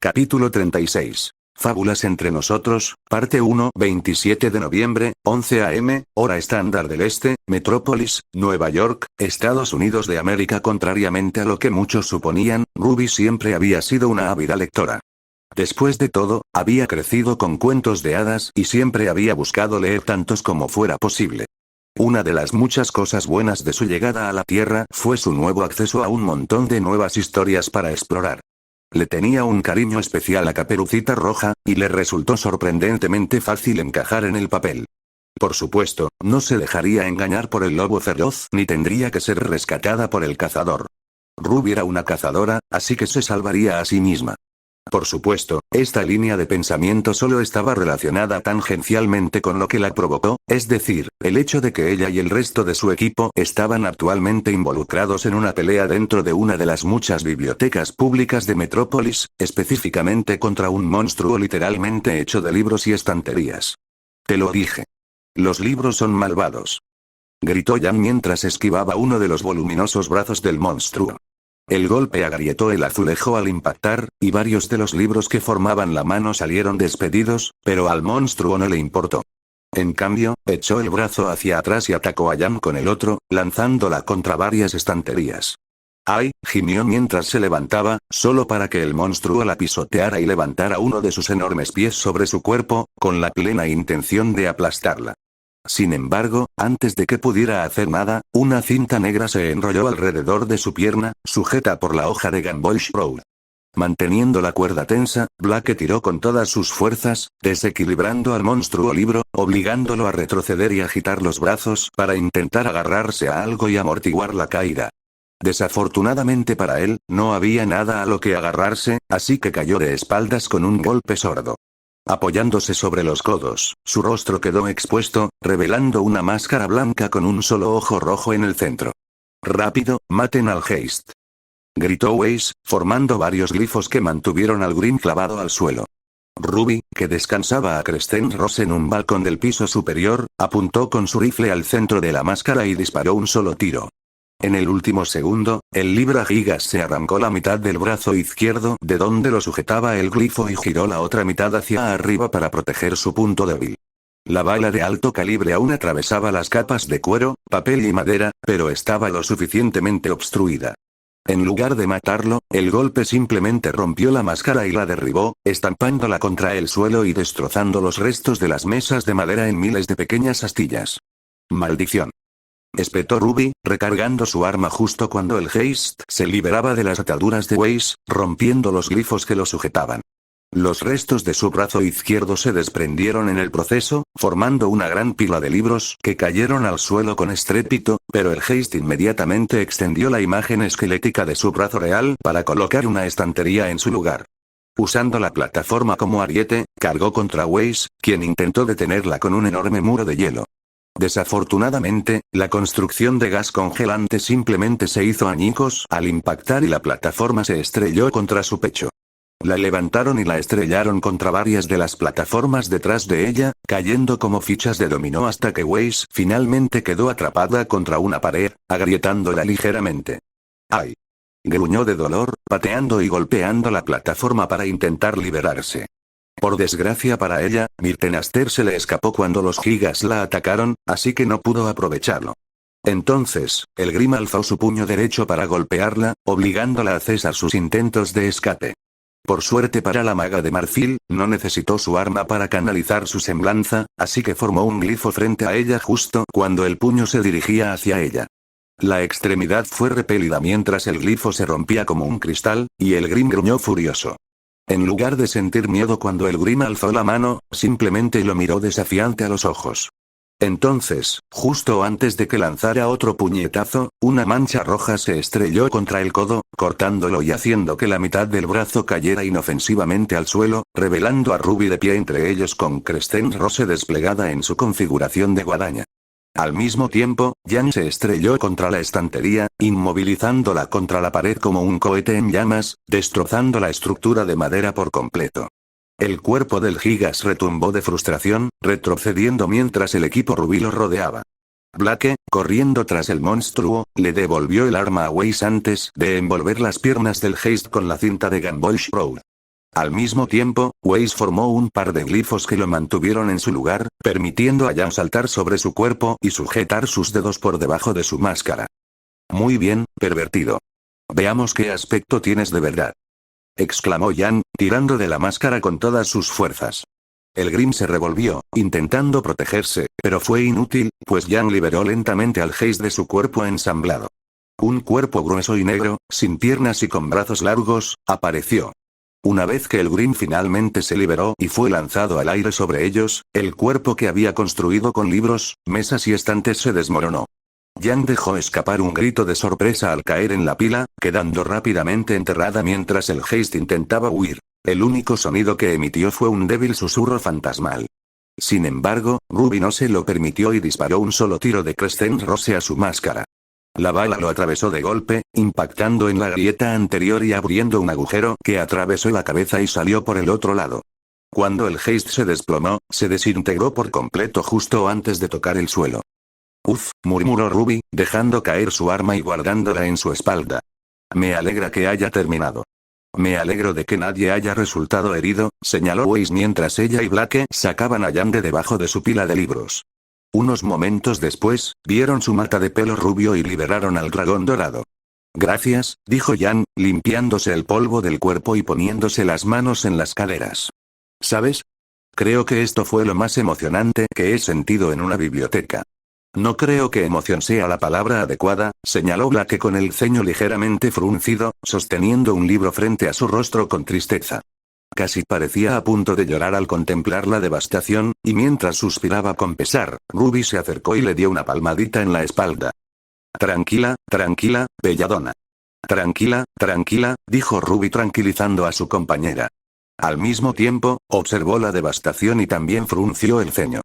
Capítulo 36. Fábulas entre nosotros, parte 1, 27 de noviembre, 11 am, hora estándar del este, Metrópolis, Nueva York, Estados Unidos de América. Contrariamente a lo que muchos suponían, Ruby siempre había sido una ávida lectora. Después de todo, había crecido con cuentos de hadas y siempre había buscado leer tantos como fuera posible. Una de las muchas cosas buenas de su llegada a la Tierra fue su nuevo acceso a un montón de nuevas historias para explorar. Le tenía un cariño especial a Caperucita Roja, y le resultó sorprendentemente fácil encajar en el papel. Por supuesto, no se dejaría engañar por el lobo feroz ni tendría que ser rescatada por el cazador. Ruby era una cazadora, así que se salvaría a sí misma. Por supuesto, esta línea de pensamiento solo estaba relacionada tangencialmente con lo que la provocó, es decir, el hecho de que ella y el resto de su equipo estaban actualmente involucrados en una pelea dentro de una de las muchas bibliotecas públicas de Metrópolis, específicamente contra un monstruo literalmente hecho de libros y estanterías. Te lo dije. Los libros son malvados. Gritó Jan mientras esquivaba uno de los voluminosos brazos del monstruo. El golpe agrietó el azulejo al impactar, y varios de los libros que formaban la mano salieron despedidos, pero al monstruo no le importó. En cambio, echó el brazo hacia atrás y atacó a Jan con el otro, lanzándola contra varias estanterías. ¡Ay!, gimió mientras se levantaba, solo para que el monstruo la pisoteara y levantara uno de sus enormes pies sobre su cuerpo, con la plena intención de aplastarla. Sin embargo, antes de que pudiera hacer nada, una cinta negra se enrolló alrededor de su pierna, sujeta por la hoja de Gamboge Road. Manteniendo la cuerda tensa, Blake tiró con todas sus fuerzas, desequilibrando al monstruo libro, obligándolo a retroceder y agitar los brazos para intentar agarrarse a algo y amortiguar la caída. Desafortunadamente para él, no había nada a lo que agarrarse, así que cayó de espaldas con un golpe sordo. Apoyándose sobre los codos, su rostro quedó expuesto, revelando una máscara blanca con un solo ojo rojo en el centro. «¡Rápido, maten al Heist!», gritó Weiss, formando varios glifos que mantuvieron al Grim clavado al suelo. Ruby, que descansaba a Crescent Ross en un balcón del piso superior, apuntó con su rifle al centro de la máscara y disparó un solo tiro. En el último segundo, el Libra Gigas se arrancó la mitad del brazo izquierdo de donde lo sujetaba el glifo y giró la otra mitad hacia arriba para proteger su punto débil. La bala de alto calibre aún atravesaba las capas de cuero, papel y madera, pero estaba lo suficientemente obstruida. En lugar de matarlo, el golpe simplemente rompió la máscara y la derribó, estampándola contra el suelo y destrozando los restos de las mesas de madera en miles de pequeñas astillas. ¡Maldición!, espetó Ruby, recargando su arma justo cuando el Heist se liberaba de las ataduras de Weiss, rompiendo los glifos que lo sujetaban. Los restos de su brazo izquierdo se desprendieron en el proceso, formando una gran pila de libros que cayeron al suelo con estrépito, pero el Heist inmediatamente extendió la imagen esquelética de su brazo real para colocar una estantería en su lugar. Usando la plataforma como ariete, cargó contra Weiss, quien intentó detenerla con un enorme muro de hielo. Desafortunadamente, la construcción de gas congelante simplemente se hizo añicos al impactar y la plataforma se estrelló contra su pecho. La levantaron y la estrellaron contra varias de las plataformas detrás de ella, cayendo como fichas de dominó hasta que Weiss finalmente quedó atrapada contra una pared, agrietándola ligeramente. ¡Ay!, gruñó de dolor, pateando y golpeando la plataforma para intentar liberarse. Por desgracia para ella, Myrtenaster se le escapó cuando los Gigas la atacaron, así que no pudo aprovecharlo. Entonces, el Grim alzó su puño derecho para golpearla, obligándola a cesar sus intentos de escape. Por suerte para la maga de marfil, no necesitó su arma para canalizar su semblanza, así que formó un glifo frente a ella justo cuando el puño se dirigía hacia ella. La extremidad fue repelida mientras el glifo se rompía como un cristal, y el Grim gruñó furioso. En lugar de sentir miedo cuando el Grim alzó la mano, simplemente lo miró desafiante a los ojos. Entonces, justo antes de que lanzara otro puñetazo, una mancha roja se estrelló contra el codo, cortándolo y haciendo que la mitad del brazo cayera inofensivamente al suelo, revelando a Ruby de pie entre ellos con Crescent Rose desplegada en su configuración de guadaña. Al mismo tiempo, Jan se estrelló contra la estantería, inmovilizándola contra la pared como un cohete en llamas, destrozando la estructura de madera por completo. El cuerpo del Gigas retumbó de frustración, retrocediendo mientras el equipo Ruby lo rodeaba. Blake, corriendo tras el monstruo, le devolvió el arma a Weiss antes de envolver las piernas del Heist con la cinta de Gamboge Road. Al mismo tiempo, Weiss formó un par de glifos que lo mantuvieron en su lugar, permitiendo a Yang saltar sobre su cuerpo y sujetar sus dedos por debajo de su máscara. Muy bien, pervertido. Veamos qué aspecto tienes de verdad. Exclamó Yang, tirando de la máscara con todas sus fuerzas. El Grim se revolvió, intentando protegerse, pero fue inútil, pues Yang liberó lentamente al Geist de su cuerpo ensamblado. Un cuerpo grueso y negro, sin piernas y con brazos largos, apareció. Una vez que el Grim finalmente se liberó y fue lanzado al aire sobre ellos, el cuerpo que había construido con libros, mesas y estantes se desmoronó. Yang dejó escapar un grito de sorpresa al caer en la pila, quedando rápidamente enterrada mientras el Geist intentaba huir. El único sonido que emitió fue un débil susurro fantasmal. Sin embargo, Ruby no se lo permitió y disparó un solo tiro de Crescent Rose a su máscara. La bala lo atravesó de golpe, impactando en la grieta anterior y abriendo un agujero que atravesó la cabeza y salió por el otro lado. Cuando el Geist se desplomó, se desintegró por completo justo antes de tocar el suelo. Uf, murmuró Ruby, dejando caer su arma y guardándola en su espalda. Me alegra que haya terminado. Me alegro de que nadie haya resultado herido, señaló Weiss mientras ella y Blake sacaban a Yang de debajo de su pila de libros. Unos momentos después, vieron su mata de pelo rubio y liberaron al dragón dorado. Gracias, dijo Yang, limpiándose el polvo del cuerpo y poniéndose las manos en las caderas. ¿Sabes? Creo que esto fue lo más emocionante que he sentido en una biblioteca. No creo que emoción sea la palabra adecuada, señaló Blake con el ceño ligeramente fruncido, sosteniendo un libro frente a su rostro con tristeza. Casi parecía a punto de llorar al contemplar la devastación, y mientras suspiraba con pesar, Ruby se acercó y le dio una palmadita en la espalda. Tranquila, tranquila, belladona. Tranquila, tranquila, dijo Ruby tranquilizando a su compañera. Al mismo tiempo, observó la devastación y también frunció el ceño.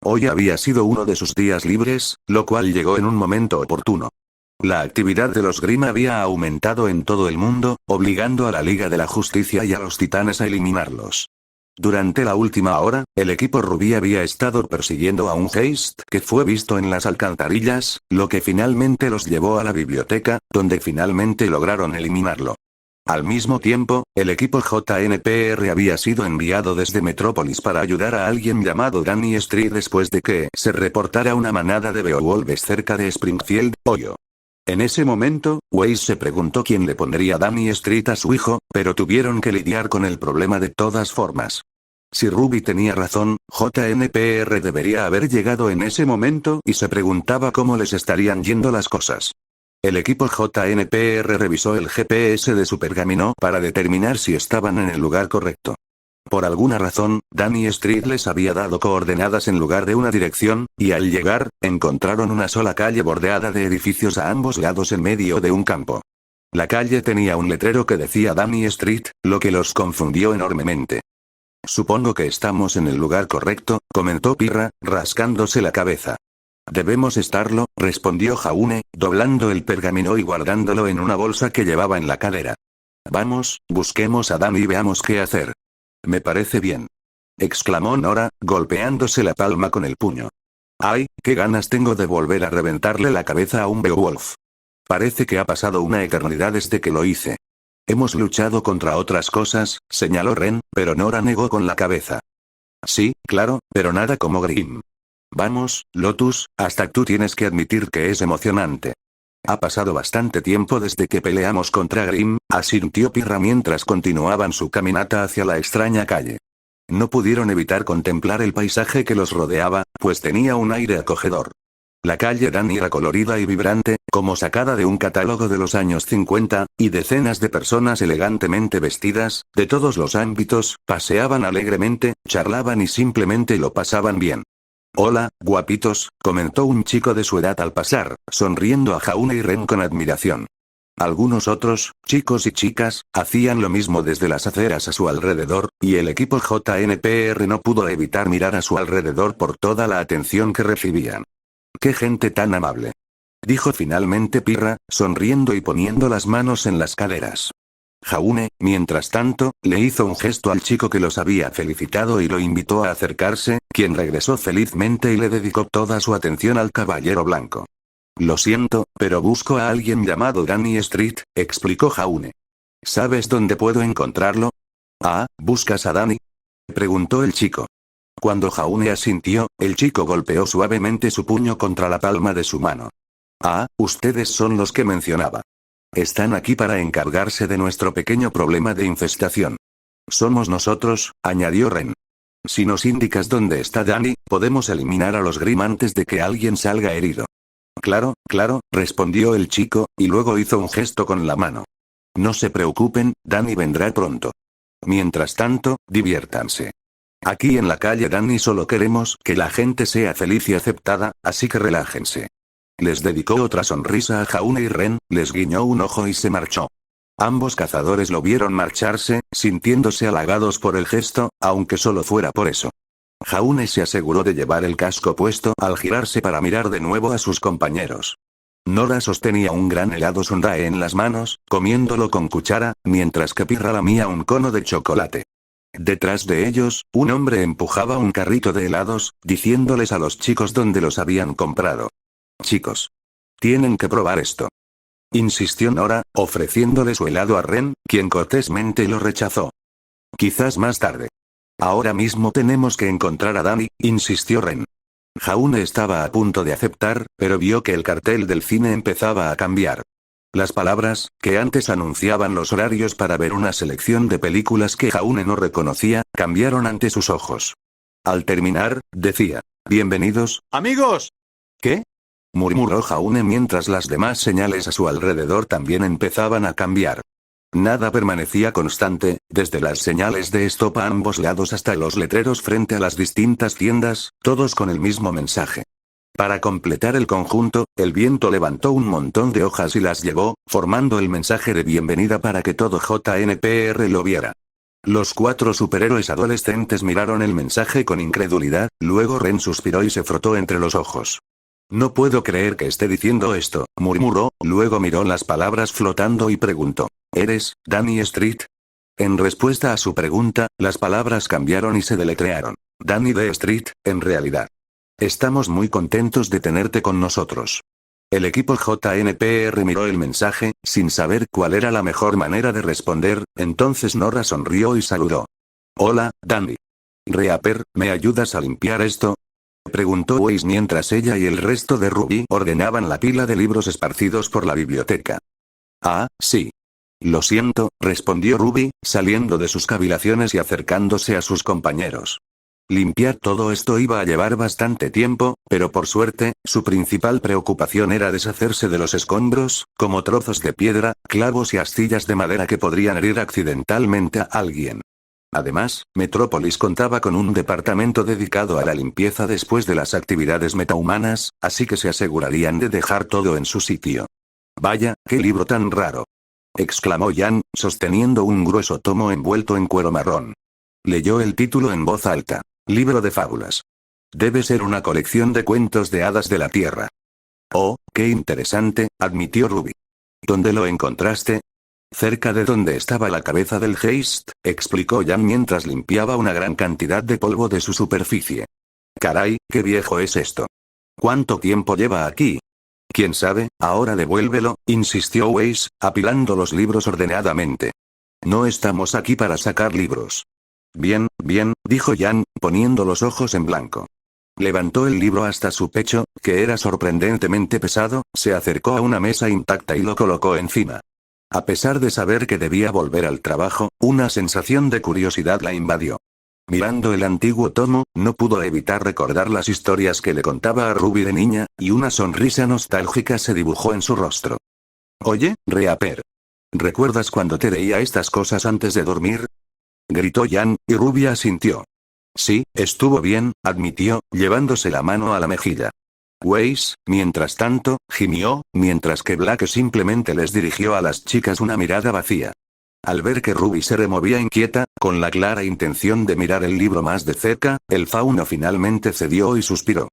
Hoy había sido uno de sus días libres, lo cual llegó en un momento oportuno. La actividad de los Grimm había aumentado en todo el mundo, obligando a la Liga de la Justicia y a los Titanes a eliminarlos. Durante la última hora, el equipo Rubí había estado persiguiendo a un Geist que fue visto en las alcantarillas, lo que finalmente los llevó a la biblioteca, donde finalmente lograron eliminarlo. Al mismo tiempo, el equipo JNPR había sido enviado desde Metrópolis para ayudar a alguien llamado Danny Street después de que se reportara una manada de Beowulfs cerca de Springfield, Ohio. En ese momento, Weiss se preguntó quién le pondría Danny Street a su hijo, pero tuvieron que lidiar con el problema de todas formas. Si Ruby tenía razón, JNPR debería haber llegado en ese momento y se preguntaba cómo les estarían yendo las cosas. El equipo JNPR revisó el GPS de su pergamino para determinar si estaban en el lugar correcto. Por alguna razón, Danny Street les había dado coordenadas en lugar de una dirección, y al llegar, encontraron una sola calle bordeada de edificios a ambos lados en medio de un campo. La calle tenía un letrero que decía Danny Street, lo que los confundió enormemente. Supongo que estamos en el lugar correcto, comentó Pirra, rascándose la cabeza. Debemos estarlo, respondió Jaune, doblando el pergamino y guardándolo en una bolsa que llevaba en la cadera. Vamos, busquemos a Danny y veamos qué hacer. Me parece bien. Exclamó Nora, golpeándose la palma con el puño. ¡Ay, qué ganas tengo de volver a reventarle la cabeza a un Beowulf! Parece que ha pasado una eternidad desde que lo hice. Hemos luchado contra otras cosas, señaló Ren, pero Nora negó con la cabeza. Sí, claro, pero nada como Grimm. Vamos, Lotus, hasta tú tienes que admitir que es emocionante. Ha pasado bastante tiempo desde que peleamos contra Grimm, asintió Pirra mientras continuaban su caminata hacia la extraña calle. No pudieron evitar contemplar el paisaje que los rodeaba, pues tenía un aire acogedor. La calle Dan era colorida y vibrante, como sacada de un catálogo de los años 50, y decenas de personas elegantemente vestidas, de todos los ámbitos, paseaban alegremente, charlaban y simplemente lo pasaban bien. Hola, guapitos, comentó un chico de su edad al pasar, sonriendo a Jaune y Ren con admiración. Algunos otros, chicos y chicas, hacían lo mismo desde las aceras a su alrededor, y el equipo JNPR no pudo evitar mirar a su alrededor por toda la atención que recibían. ¡Qué gente tan amable! Dijo finalmente Pirra, sonriendo y poniendo las manos en las caderas. Jaune, mientras tanto, le hizo un gesto al chico que los había felicitado y lo invitó a acercarse, quien regresó felizmente y le dedicó toda su atención al caballero blanco. Lo siento, pero busco a alguien llamado Danny Street, explicó Jaune. ¿Sabes dónde puedo encontrarlo? Ah, ¿buscas a Danny? Preguntó el chico. Cuando Jaune asintió, el chico golpeó suavemente su puño contra la palma de su mano. Ah, ustedes son los que mencionaba. Están aquí para encargarse de nuestro pequeño problema de infestación. Somos nosotros, añadió Ren. Si nos indicas dónde está Danny, podemos eliminar a los Grimm antes de que alguien salga herido. Claro, claro, respondió el chico, y luego hizo un gesto con la mano. No se preocupen, Danny vendrá pronto. Mientras tanto, diviértanse. Aquí en la calle Danny solo queremos que la gente sea feliz y aceptada, así que relájense. Les dedicó otra sonrisa a Jaune y Ren, les guiñó un ojo y se marchó. Ambos cazadores lo vieron marcharse, sintiéndose halagados por el gesto, aunque solo fuera por eso. Jaune se aseguró de llevar el casco puesto al girarse para mirar de nuevo a sus compañeros. Nora sostenía un gran helado sundae en las manos, comiéndolo con cuchara, mientras que Pirra lamía un cono de chocolate. Detrás de ellos, un hombre empujaba un carrito de helados, diciéndoles a los chicos dónde los habían comprado. Chicos. Tienen que probar esto. Insistió Nora, ofreciéndole su helado a Ren, quien cortésmente lo rechazó. Quizás más tarde. Ahora mismo tenemos que encontrar a Danny, insistió Ren. Jaune estaba a punto de aceptar, pero vio que el cartel del cine empezaba a cambiar. Las palabras, que antes anunciaban los horarios para ver una selección de películas que Jaune no reconocía, cambiaron ante sus ojos. Al terminar, decía, «Bienvenidos, amigos». ¿Qué? Murmuró Jaune mientras las demás señales a su alrededor también empezaban a cambiar. Nada permanecía constante, desde las señales de stop a ambos lados hasta los letreros frente a las distintas tiendas, todos con el mismo mensaje. Para completar el conjunto, el viento levantó un montón de hojas y las llevó, formando el mensaje de bienvenida para que todo JNPR lo viera. Los 4 superhéroes adolescentes miraron el mensaje con incredulidad, luego Ren suspiró y se frotó entre los ojos. No puedo creer que esté diciendo esto, murmuró, luego miró las palabras flotando y preguntó, ¿eres Danny Street? En respuesta a su pregunta, las palabras cambiaron y se deletrearon. Danny D. Street, en realidad. Estamos muy contentos de tenerte con nosotros. El equipo JNPR miró el mensaje, sin saber cuál era la mejor manera de responder, entonces Nora sonrió y saludó. Hola, Danny. Reaper, ¿me ayudas a limpiar esto? Preguntó Weiss mientras ella y el resto de Ruby ordenaban la pila de libros esparcidos por la biblioteca. Ah, sí. Lo siento, respondió Ruby, saliendo de sus cavilaciones y acercándose a sus compañeros. Limpiar todo esto iba a llevar bastante tiempo, pero por suerte, su principal preocupación era deshacerse de los escombros, como trozos de piedra, clavos y astillas de madera que podrían herir accidentalmente a alguien. Además, Metrópolis contaba con un departamento dedicado a la limpieza después de las actividades metahumanas, así que se asegurarían de dejar todo en su sitio. Vaya, qué libro tan raro. Exclamó Jan, sosteniendo un grueso tomo envuelto en cuero marrón. Leyó el título en voz alta. Libro de fábulas. Debe ser una colección de cuentos de hadas de la tierra. Oh, qué interesante, admitió Ruby. ¿Dónde lo encontraste? Cerca de donde estaba la cabeza del Heist, explicó Jan mientras limpiaba una gran cantidad de polvo de su superficie. Caray, qué viejo es esto. ¿Cuánto tiempo lleva aquí? ¿Quién sabe? Ahora devuélvelo, insistió Weiss, apilando los libros ordenadamente. No estamos aquí para sacar libros. Bien, bien, dijo Jan, poniendo los ojos en blanco. Levantó el libro hasta su pecho, que era sorprendentemente pesado, se acercó a una mesa intacta y lo colocó encima. A pesar de saber que debía volver al trabajo, una sensación de curiosidad la invadió. Mirando el antiguo tomo, no pudo evitar recordar las historias que le contaba a Ruby de niña, y una sonrisa nostálgica se dibujó en su rostro. Oye, Reaper. ¿Recuerdas cuando te leía estas cosas antes de dormir? Gritó Jan, y Ruby asintió. Sí, estuvo bien, admitió, llevándose la mano a la mejilla. Weiss, mientras tanto, gimió, mientras que Black simplemente les dirigió a las chicas una mirada vacía. Al ver que Ruby se removía inquieta, con la clara intención de mirar el libro más de cerca, el fauno finalmente cedió y suspiró.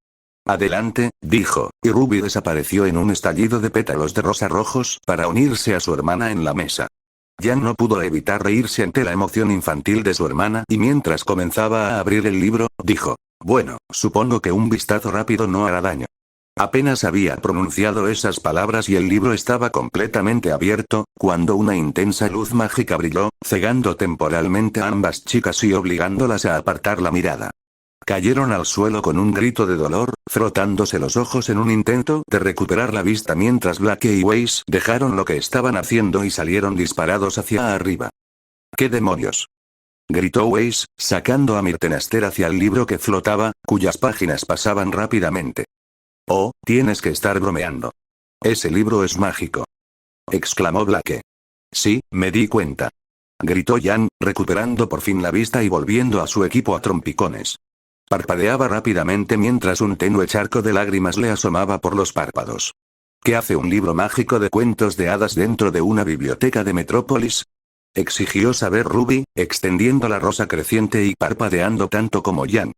Adelante, dijo, y Ruby desapareció en un estallido de pétalos de rosa rojos para unirse a su hermana en la mesa. Jan no pudo evitar reírse ante la emoción infantil de su hermana y mientras comenzaba a abrir el libro, dijo, bueno, supongo que un vistazo rápido no hará daño. Apenas había pronunciado esas palabras y el libro estaba completamente abierto, cuando una intensa luz mágica brilló, cegando temporalmente a ambas chicas y obligándolas a apartar la mirada. Cayeron al suelo con un grito de dolor, frotándose los ojos en un intento de recuperar la vista mientras Blake y Weiss dejaron lo que estaban haciendo y salieron disparados hacia arriba. ¿Qué demonios? Gritó Weiss, sacando a Myrtenaster hacia el libro que flotaba, cuyas páginas pasaban rápidamente. Oh, tienes que estar bromeando. Ese libro es mágico. Exclamó Blake. Sí, me di cuenta. Gritó Jan, recuperando por fin la vista y volviendo a su equipo a trompicones. Parpadeaba rápidamente mientras un tenue charco de lágrimas le asomaba por los párpados. ¿Qué hace un libro mágico de cuentos de hadas dentro de una biblioteca de Metrópolis? Exigió saber Ruby, extendiendo la rosa creciente y parpadeando tanto como Jan.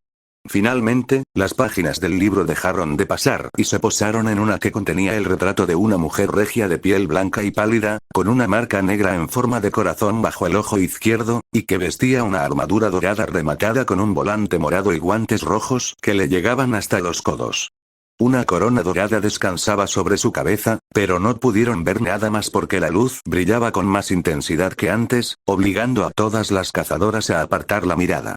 Finalmente, las páginas del libro dejaron de pasar y se posaron en una que contenía el retrato de una mujer regia de piel blanca y pálida, con una marca negra en forma de corazón bajo el ojo izquierdo, y que vestía una armadura dorada rematada con un volante morado y guantes rojos que le llegaban hasta los codos. Una corona dorada descansaba sobre su cabeza, pero no pudieron ver nada más porque la luz brillaba con más intensidad que antes, obligando a todas las cazadoras a apartar la mirada.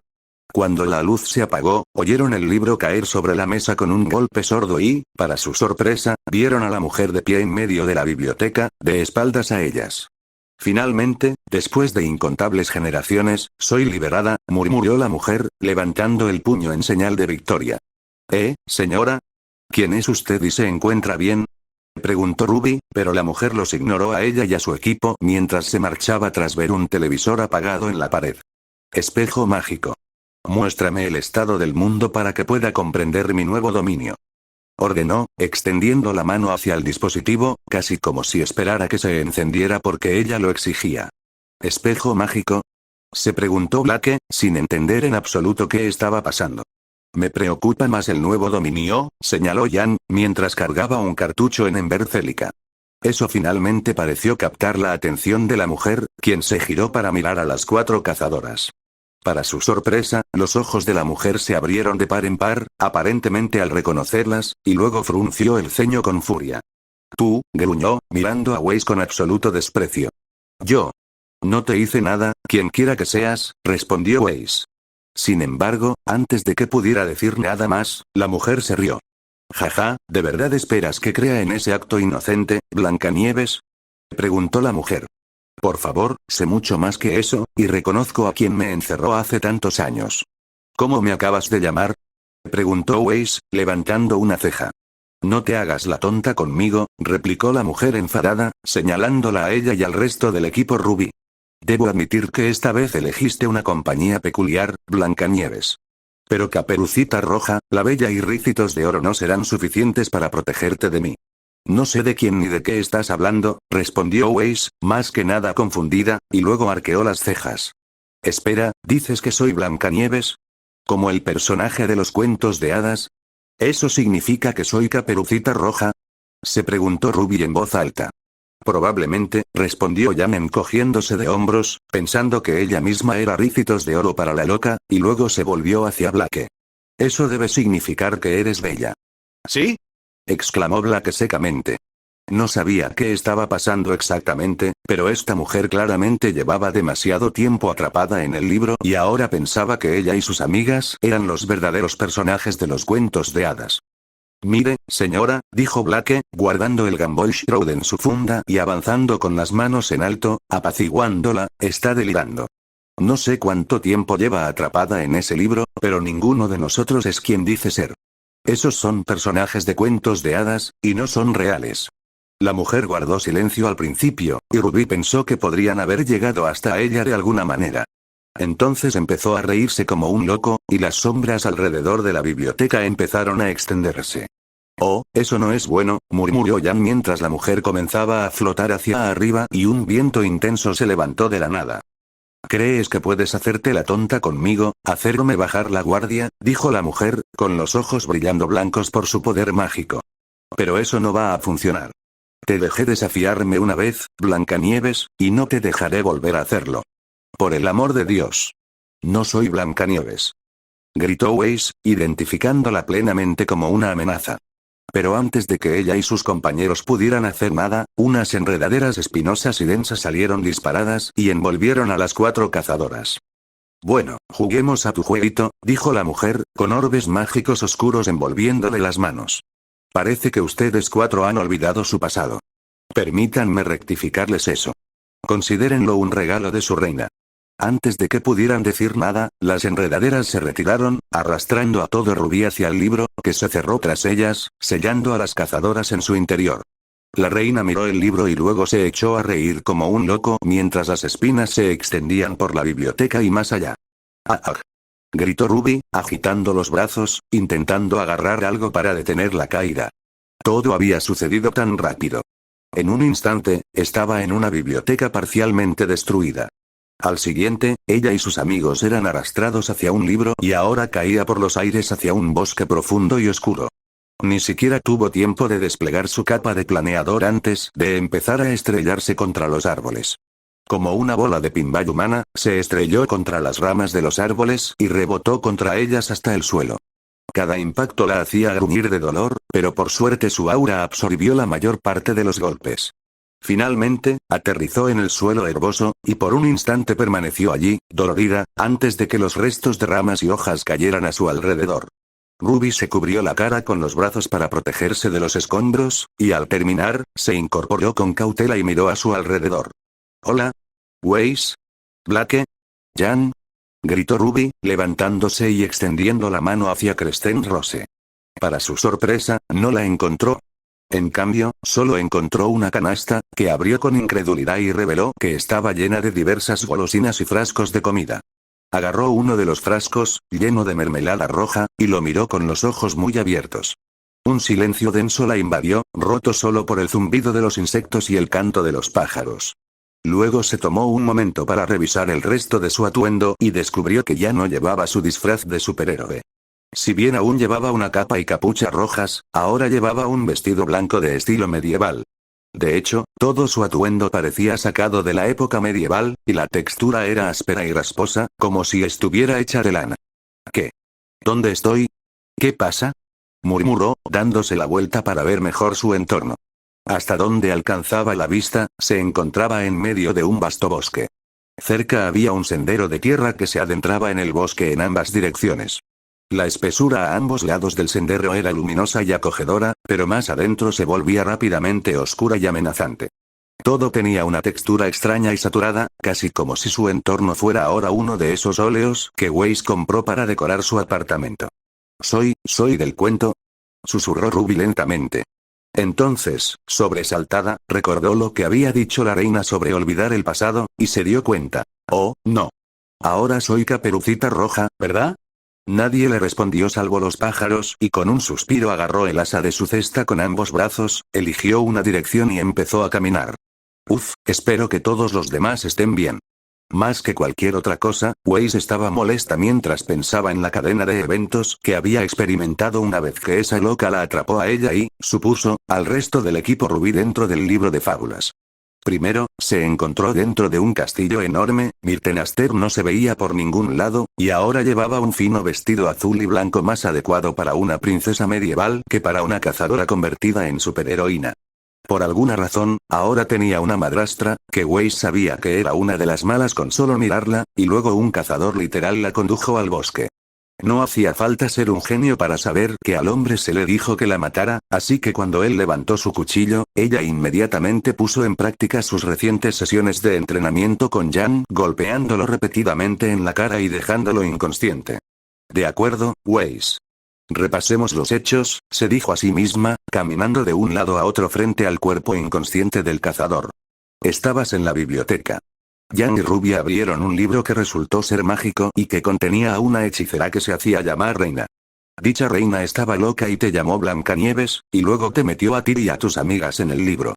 Cuando la luz se apagó, oyeron el libro caer sobre la mesa con un golpe sordo y, para su sorpresa, vieron a la mujer de pie en medio de la biblioteca, de espaldas a ellas. Finalmente, después de incontables generaciones, soy liberada, murmuró la mujer, levantando el puño en señal de victoria. Señora? ¿Quién es usted y se encuentra bien? Preguntó Ruby, pero la mujer los ignoró a ella y a su equipo mientras se marchaba tras ver un televisor apagado en la pared. Espejo mágico. Muéstrame el estado del mundo para que pueda comprender mi nuevo dominio. Ordenó, extendiendo la mano hacia el dispositivo, casi como si esperara que se encendiera porque ella lo exigía. ¿Espejo mágico? Se preguntó Blake, sin entender en absoluto qué estaba pasando. Me preocupa más el nuevo dominio, señaló Jan, mientras cargaba un cartucho en Embercélica. Eso finalmente pareció captar la atención de la mujer, quien se giró para mirar a las 4 cazadoras. Para su sorpresa, los ojos de la mujer se abrieron de par en par, aparentemente al reconocerlas, y luego frunció el ceño con furia. Tú, gruñó, mirando a Weiss con absoluto desprecio. Yo. No te hice nada, quien quiera que seas, respondió Weiss. Sin embargo, antes de que pudiera decir nada más, la mujer se rió. Jaja, ¿de verdad esperas que crea en ese acto inocente, Blancanieves? Preguntó la mujer. Por favor, sé mucho más que eso, y reconozco a quien me encerró hace tantos años. ¿Cómo me acabas de llamar? Preguntó Weiss, levantando una ceja. No te hagas la tonta conmigo, replicó la mujer enfadada, señalándola a ella y al resto del equipo Ruby. Debo admitir que esta vez elegiste una compañía peculiar, Blancanieves. Pero Caperucita Roja, la Bella y Ricitos de Oro no serán suficientes para protegerte de mí. No sé de quién ni de qué estás hablando, respondió Weiss, más que nada confundida, y luego arqueó las cejas. Espera, ¿dices que soy Blancanieves? ¿Como el personaje de los cuentos de hadas? ¿Eso significa que soy Caperucita Roja? Se preguntó Ruby en voz alta. Probablemente, respondió Jan encogiéndose de hombros, pensando que ella misma era Ricitos de Oro para la loca, y luego se volvió hacia Blake. Eso debe significar que eres bella. ¿Sí? Exclamó Blake secamente. No sabía qué estaba pasando exactamente, pero esta mujer claramente llevaba demasiado tiempo atrapada en el libro y ahora pensaba que ella y sus amigas eran los verdaderos personajes de los cuentos de hadas. Mire, señora, dijo Blake, guardando el Gumball Shroud en su funda y avanzando con las manos en alto, apaciguándola, está delirando. No sé cuánto tiempo lleva atrapada en ese libro, pero ninguno de nosotros es quien dice ser. Esos son personajes de cuentos de hadas, y no son reales. La mujer guardó silencio al principio, y Ruby pensó que podrían haber llegado hasta ella de alguna manera. Entonces empezó a reírse como un loco, y las sombras alrededor de la biblioteca empezaron a extenderse. Oh, eso no es bueno, murmuró Jan mientras la mujer comenzaba a flotar hacia arriba y un viento intenso se levantó de la nada. ¿Crees que puedes hacerte la tonta conmigo, hacerme bajar la guardia?, dijo la mujer, con los ojos brillando blancos por su poder mágico. Pero eso no va a funcionar. Te dejé desafiarme una vez, Blancanieves, y no te dejaré volver a hacerlo. Por el amor de Dios. No soy Blancanieves. Gritó Weiss, identificándola plenamente como una amenaza. Pero antes de que ella y sus compañeros pudieran hacer nada, unas enredaderas espinosas y densas salieron disparadas y envolvieron a las 4 cazadoras. Bueno, juguemos a tu jueguito, dijo la mujer, con orbes mágicos oscuros envolviéndole las manos. Parece que ustedes 4 han olvidado su pasado. Permítanme rectificarles eso. Considérenlo un regalo de su reina. Antes de que pudieran decir nada, las enredaderas se retiraron, arrastrando a todo Rubí hacia el libro, que se cerró tras ellas, sellando a las cazadoras en su interior. La reina miró el libro y luego se echó a reír como un loco mientras las espinas se extendían por la biblioteca y más allá. ¡Ah! ¡Ah! Gritó Rubí, agitando los brazos, intentando agarrar algo para detener la caída. Todo había sucedido tan rápido. En un instante, estaba en una biblioteca parcialmente destruida. Al siguiente, ella y sus amigos eran arrastrados hacia un libro y ahora caía por los aires hacia un bosque profundo y oscuro. Ni siquiera tuvo tiempo de desplegar su capa de planeador antes de empezar a estrellarse contra los árboles. Como una bola de pinball humana, se estrelló contra las ramas de los árboles y rebotó contra ellas hasta el suelo. Cada impacto la hacía gruñir de dolor, pero por suerte su aura absorbió la mayor parte de los golpes. Finalmente, aterrizó en el suelo herboso, y por un instante permaneció allí, dolorida, antes de que los restos de ramas y hojas cayeran a su alrededor. Rubí se cubrió la cara con los brazos para protegerse de los escombros, y al terminar, se incorporó con cautela y miró a su alrededor. «Hola. ¿Weiss? ¿Blake? ¿Jan?», gritó Rubí, levantándose y extendiendo la mano hacia Kristen Rose. Para su sorpresa, no la encontró. En cambio, solo encontró una canasta, que abrió con incredulidad y reveló que estaba llena de diversas golosinas y frascos de comida. Agarró uno de los frascos, lleno de mermelada roja, y lo miró con los ojos muy abiertos. Un silencio denso la invadió, roto solo por el zumbido de los insectos y el canto de los pájaros. Luego se tomó un momento para revisar el resto de su atuendo y descubrió que ya no llevaba su disfraz de superhéroe. Si bien aún llevaba una capa y capucha rojas, ahora llevaba un vestido blanco de estilo medieval. De hecho, todo su atuendo parecía sacado de la época medieval, y la textura era áspera y rasposa, como si estuviera hecha de lana. ¿Qué? ¿Dónde estoy? ¿Qué pasa?, murmuró, dándose la vuelta para ver mejor su entorno. Hasta donde alcanzaba la vista, se encontraba en medio de un vasto bosque. Cerca había un sendero de tierra que se adentraba en el bosque en ambas direcciones. La espesura a ambos lados del sendero era luminosa y acogedora, pero más adentro se volvía rápidamente oscura y amenazante. Todo tenía una textura extraña y saturada, casi como si su entorno fuera ahora uno de esos óleos que Weiss compró para decorar su apartamento. Soy del cuento», susurró Rubí lentamente. Entonces, sobresaltada, recordó lo que había dicho la reina sobre olvidar el pasado, y se dio cuenta. «Oh, no. Ahora soy Caperucita Roja, ¿verdad?». Nadie le respondió salvo los pájaros, y con un suspiro agarró el asa de su cesta con ambos brazos, eligió una dirección y empezó a caminar. Espero que todos los demás estén bien. Más que cualquier otra cosa, Weiss estaba molesta mientras pensaba en la cadena de eventos que había experimentado una vez que esa loca la atrapó a ella y, supuso, al resto del equipo Rubí dentro del libro de fábulas. Primero, se encontró dentro de un castillo enorme, Mirtenaster no se veía por ningún lado, y ahora llevaba un fino vestido azul y blanco más adecuado para una princesa medieval que para una cazadora convertida en superheroína. Por alguna razón, ahora tenía una madrastra, que Weiss sabía que era una de las malas con solo mirarla, y luego un cazador literal la condujo al bosque. No hacía falta ser un genio para saber que al hombre se le dijo que la matara, así que cuando él levantó su cuchillo, ella inmediatamente puso en práctica sus recientes sesiones de entrenamiento con Jan, golpeándolo repetidamente en la cara y dejándolo inconsciente. «De acuerdo, Weiss. Repasemos los hechos», se dijo a sí misma, caminando de un lado a otro frente al cuerpo inconsciente del cazador. «Estabas en la biblioteca. Jan y Rubí abrieron un libro que resultó ser mágico y que contenía a una hechicera que se hacía llamar Reina. Dicha reina estaba loca y te llamó Blancanieves, y luego te metió a ti y a tus amigas en el libro».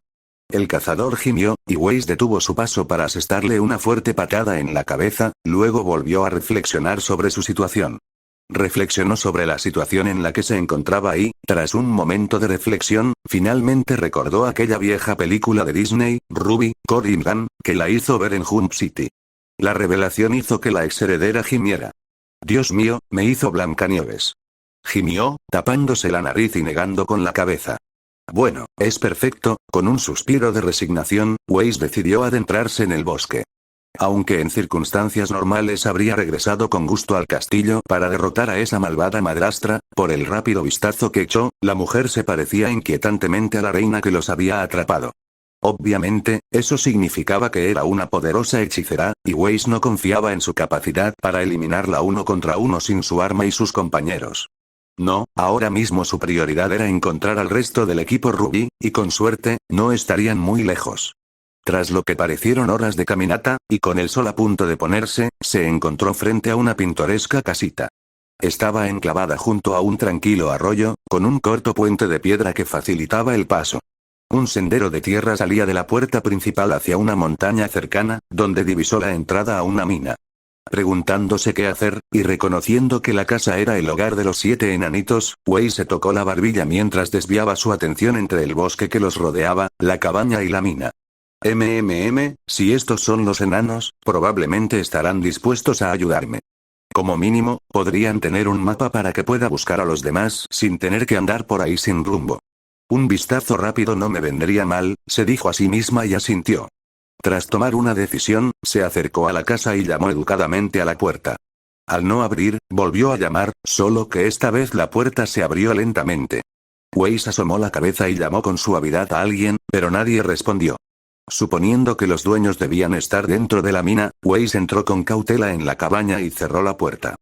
El cazador gimió, y Weiss detuvo su paso para asestarle una fuerte patada en la cabeza, luego volvió a reflexionar sobre su situación. Reflexionó sobre la situación en la que se encontraba y, tras un momento de reflexión, finalmente recordó aquella vieja película de Disney, Ruby, Cory Gunn, que la hizo ver en Jump City. La revelación hizo que la exheredera gimiera. «Dios mío, me hizo Blancanieves». gimió, tapándose la nariz y negando con la cabeza. Bueno, es perfecto. Con un suspiro de resignación, Weiss decidió adentrarse en el bosque. Aunque en circunstancias normales habría regresado con gusto al castillo para derrotar a esa malvada madrastra, por el rápido vistazo que echó, la mujer se parecía inquietantemente a la reina que los había atrapado. Obviamente, eso significaba que era una poderosa hechicera, y Weiss no confiaba en su capacidad para eliminarla uno contra uno sin su arma y sus compañeros. No, ahora mismo su prioridad era encontrar al resto del equipo Rubí, y con suerte, no estarían muy lejos. Tras lo que parecieron horas de caminata, y con el sol a punto de ponerse, se encontró frente a una pintoresca casita. Estaba enclavada junto a un tranquilo arroyo, con un corto puente de piedra que facilitaba el paso. Un sendero de tierra salía de la puerta principal hacia una montaña cercana, donde divisó la entrada a una mina. Preguntándose qué hacer, y reconociendo que la casa era el hogar de los 7 enanitos, Weiss se tocó la barbilla mientras desviaba su atención entre el bosque que los rodeaba, la cabaña y la mina. Si estos son los enanos, probablemente estarán dispuestos a ayudarme. Como mínimo, podrían tener un mapa para que pueda buscar a los demás sin tener que andar por ahí sin rumbo. Un vistazo rápido no me vendría mal, se dijo a sí misma y asintió. Tras tomar una decisión, se acercó a la casa y llamó educadamente a la puerta. Al no abrir, volvió a llamar, solo que esta vez la puerta se abrió lentamente. Weiss asomó la cabeza y llamó con suavidad a alguien, pero nadie respondió. Suponiendo que los dueños debían estar dentro de la mina, Weiss entró con cautela en la cabaña y cerró la puerta.